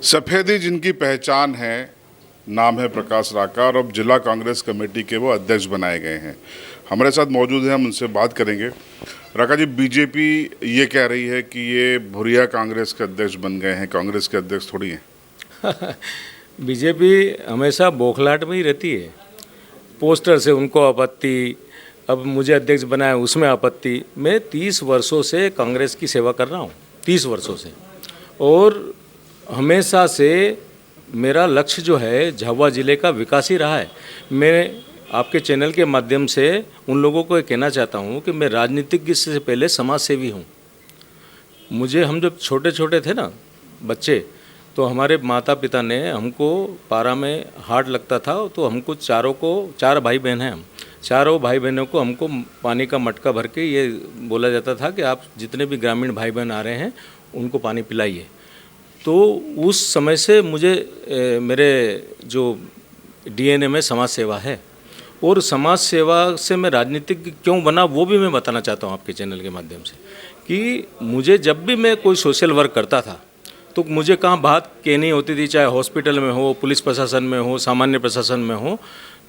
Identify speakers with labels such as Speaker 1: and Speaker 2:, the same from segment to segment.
Speaker 1: सफेदी जिनकी पहचान है, नाम है प्रकाश राका और अब जिला कांग्रेस कमेटी के वो अध्यक्ष बनाए गए हैं। हमारे साथ मौजूद हैं, हम उनसे बात करेंगे। राका जी, बीजेपी ये कह रही है कि ये भुरिया कांग्रेस के अध्यक्ष बन गए हैं, कांग्रेस के अध्यक्ष थोड़ी हैं।
Speaker 2: बीजेपी हमेशा बौखलाहट में ही रहती है। पोस्टर से उनको आपत्ति, अब मुझे अध्यक्ष बनाया उसमें आपत्ति। मैं 30 वर्षों से कांग्रेस की सेवा कर रहा हूँ, 30 वर्षों से, और हमेशा से मेरा लक्ष्य जो है झाबुआ ज़िले का विकास ही रहा है। मैं आपके चैनल के माध्यम से उन लोगों को ये कहना चाहता हूँ कि मैं राजनीतिज्ञ से पहले समाज सेवी हूँ। हम जब छोटे छोटे थे ना बच्चे, तो हमारे माता पिता ने हमको पारा में हार्ट लगता था, तो हमको चार भाई बहन हैं, हम चारों भाई बहनों को हमको पानी का मटका भर के ये बोला जाता था कि आप जितने भी ग्रामीण भाई बहन आ रहे हैं उनको पानी पिलाइए। तो उस समय से मुझे मेरे जो डीएनए में समाज सेवा है, और समाज सेवा से मैं राजनीतिक क्यों बना वो भी मैं बताना चाहता हूँ आपके चैनल के माध्यम से, कि मुझे जब भी मैं कोई सोशल वर्क करता था तो मुझे कहाँ बात कहनी होती थी, चाहे हॉस्पिटल में हो, पुलिस प्रशासन में हो, सामान्य प्रशासन में हो,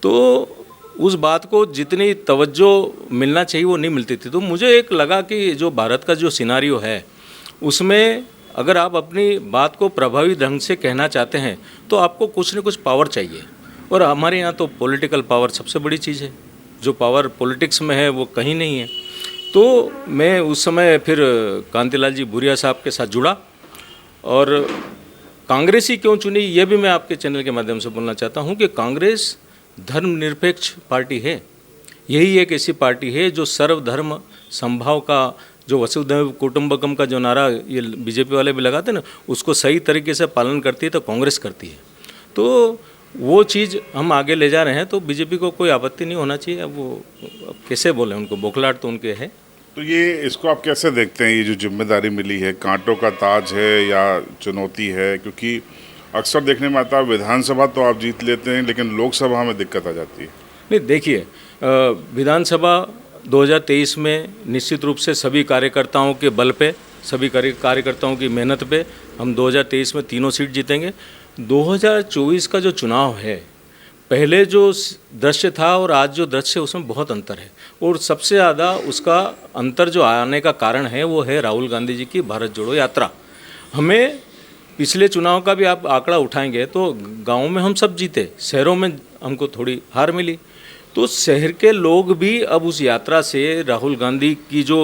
Speaker 2: तो उस बात को जितनी तवज्जो मिलना चाहिए वो नहीं मिलती थी। तो मुझे एक लगा कि जो भारत का जो सिनारियो है उसमें अगर आप अपनी बात को प्रभावी ढंग से कहना चाहते हैं तो आपको कुछ न कुछ पावर चाहिए, और हमारे यहाँ तो पॉलिटिकल पावर सबसे बड़ी चीज़ है। जो पावर पॉलिटिक्स में है वो कहीं नहीं है। तो मैं उस समय फिर कांतिलाल जी भूरिया साहब के साथ जुड़ा, और कांग्रेस ही क्यों चुनी ये भी मैं आपके चैनल के माध्यम से बोलना चाहता हूँ कि कांग्रेस धर्मनिरपेक्ष पार्टी है। यही एक ऐसी पार्टी है जो सर्वधर्म समभाव का, जो वसुधैव कुटुंबकम का जो नारा ये बीजेपी वाले भी लगाते हैं ना, उसको सही तरीके से पालन करती है तो कांग्रेस करती है। तो वो चीज़ हम आगे ले जा रहे हैं, तो बीजेपी को कोई आपत्ति नहीं होना चाहिए। अब वो कैसे बोले, उनको बौखलाहट तो उनके है।
Speaker 1: तो ये इसको आप कैसे देखते हैं, ये जो जिम्मेदारी मिली है, कांटों का ताज है या चुनौती है? क्योंकि अक्सर देखने में आता है विधानसभा तो आप जीत लेते हैं लेकिन लोकसभा में दिक्कत आ जाती है।
Speaker 2: नहीं, देखिए, विधानसभा 2023 में निश्चित रूप से सभी कार्यकर्ताओं के बल पे, सभी कार्यकर्ताओं की मेहनत पे हम 2023 में तीनों सीट जीतेंगे। 2024 का जो चुनाव है, पहले जो दृश्य था और आज जो दृश्य है उसमें बहुत अंतर है, और सबसे ज़्यादा उसका अंतर जो आने का कारण है वो है राहुल गांधी जी की भारत जोड़ो यात्रा। हमें पिछले चुनाव का भी आप आंकड़ा उठाएंगे तो गाँव में हम सब जीते, शहरों में हमको थोड़ी हार मिली। तो शहर के लोग भी अब उस यात्रा से, राहुल गांधी की जो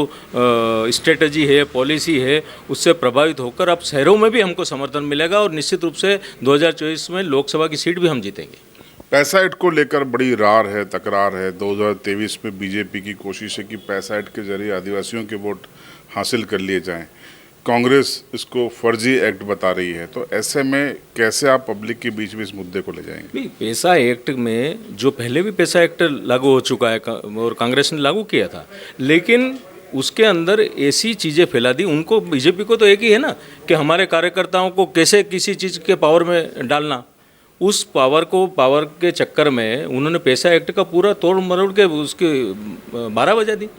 Speaker 2: स्ट्रेटजी है, पॉलिसी है, उससे प्रभावित होकर अब शहरों में भी हमको समर्थन मिलेगा, और निश्चित रूप से 2024 में लोकसभा की सीट भी हम जीतेंगे।
Speaker 1: पैसा ऐड को लेकर बड़ी रार है, तकरार है। 2023 में बीजेपी की कोशिश है कि पैसा ऐड के जरिए आदिवासियों के वोट हासिल कर लिए जाएं। कांग्रेस इसको फर्जी एक्ट बता रही है। तो ऐसे में कैसे आप पब्लिक के बीच में इस मुद्दे को ले जाएंगे?
Speaker 2: नहीं, पैसा एक्ट में जो पहले भी पैसा एक्ट लागू हो चुका है और कांग्रेस ने लागू किया था, लेकिन उसके अंदर ऐसी चीज़ें फैला दी। उनको, बीजेपी को तो एक ही है ना कि हमारे कार्यकर्ताओं को कैसे किसी चीज़ के पावर में डालना। उस पावर के चक्कर में उन्होंने पैसा एक्ट का पूरा तोड़ मरोड़ के उसकी 12 बजा दी।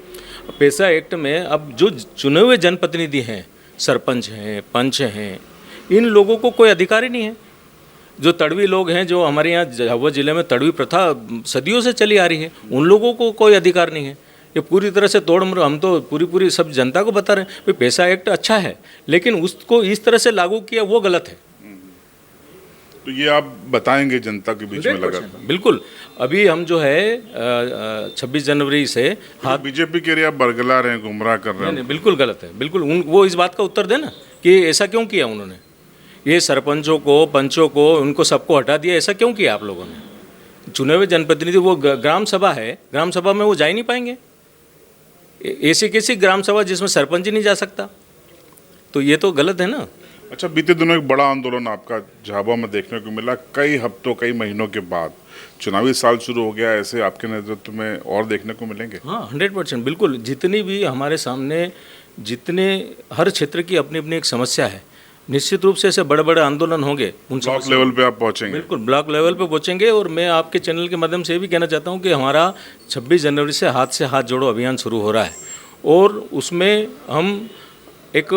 Speaker 2: पैसा एक्ट में अब जो चुने हुए जनप्रतिनिधि हैं, सरपंच हैं, पंच हैं, इन लोगों को कोई अधिकार ही नहीं है। जो तड़वी लोग हैं, जो हमारे यहाँ झाबुआ ज़िले में तड़वी प्रथा सदियों से चली आ रही है, उन लोगों को कोई अधिकार नहीं है। ये पूरी तरह से हम तो पूरी सब जनता को बता रहे हैं भाई पैसा एक्ट अच्छा है, लेकिन उसको इस तरह से लागू किया वो गलत है।
Speaker 1: तो ये आप बताएंगे जनता के बीच में लगा?
Speaker 2: बिल्कुल। अभी हम जो है 26 जनवरी से
Speaker 1: हाथ बीजेपी के लिए आप बरगला रहे हैं, गुमराह कर रहे हैं।
Speaker 2: नहीं, बिल्कुल गलत है। बिल्कुल वो इस बात का उत्तर देना कि ऐसा क्यों किया उन्होंने। ये सरपंचों को, पंचों को, उनको सबको हटा दिया, ऐसा क्यों किया आप लोगों ने? चुने हुए जनप्रतिनिधि, वो ग्राम सभा है, ग्राम सभा में वो जा ही नहीं पाएंगे। ऐसी कैसी ग्राम सभा जिसमें सरपंच ही नहीं जा सकता? तो ये तो गलत है ना।
Speaker 1: अच्छा, बीते दिनों एक बड़ा आंदोलन आपका झाबुआ में देखने को मिला, कई हफ्तों, कई महीनों के बाद। चुनावी साल शुरू हो गया, ऐसे आपके नेतृत्व में और देखने को मिलेंगे?
Speaker 2: हाँ, 100% बिल्कुल। जितनी भी हमारे सामने, जितने हर क्षेत्र की अपनी अपनी एक समस्या है, निश्चित रूप से ऐसे बड़े बड़े आंदोलन होंगे।
Speaker 1: ब्लॉक लेवल पे आप पहुँचेंगे?
Speaker 2: बिल्कुल, ब्लॉक लेवल पे पहुँचेंगे। और मैं आपके चैनल के माध्यम से ये भी कहना चाहता हूँ कि हमारा 26 जनवरी से हाथ जोड़ो अभियान शुरू हो रहा है, और उसमें हम एक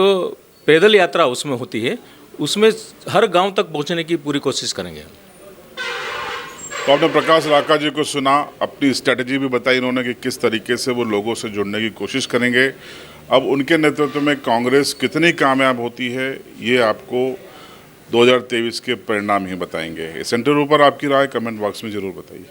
Speaker 2: पैदल यात्रा उसमें होती है, उसमें हर गांव तक पहुंचने की पूरी कोशिश करेंगे।
Speaker 1: तो आपने प्रकाश राका जी को सुना, अपनी स्ट्रेटजी भी बताई इन्होंने कि किस तरीके से वो लोगों से जुड़ने की कोशिश करेंगे। अब उनके नेतृत्व में कांग्रेस कितनी कामयाब होती है ये आपको 2023 के परिणाम ही बताएंगे। इस इंटरव्यू पर आपकी राय कमेंट बॉक्स में ज़रूर बताइए।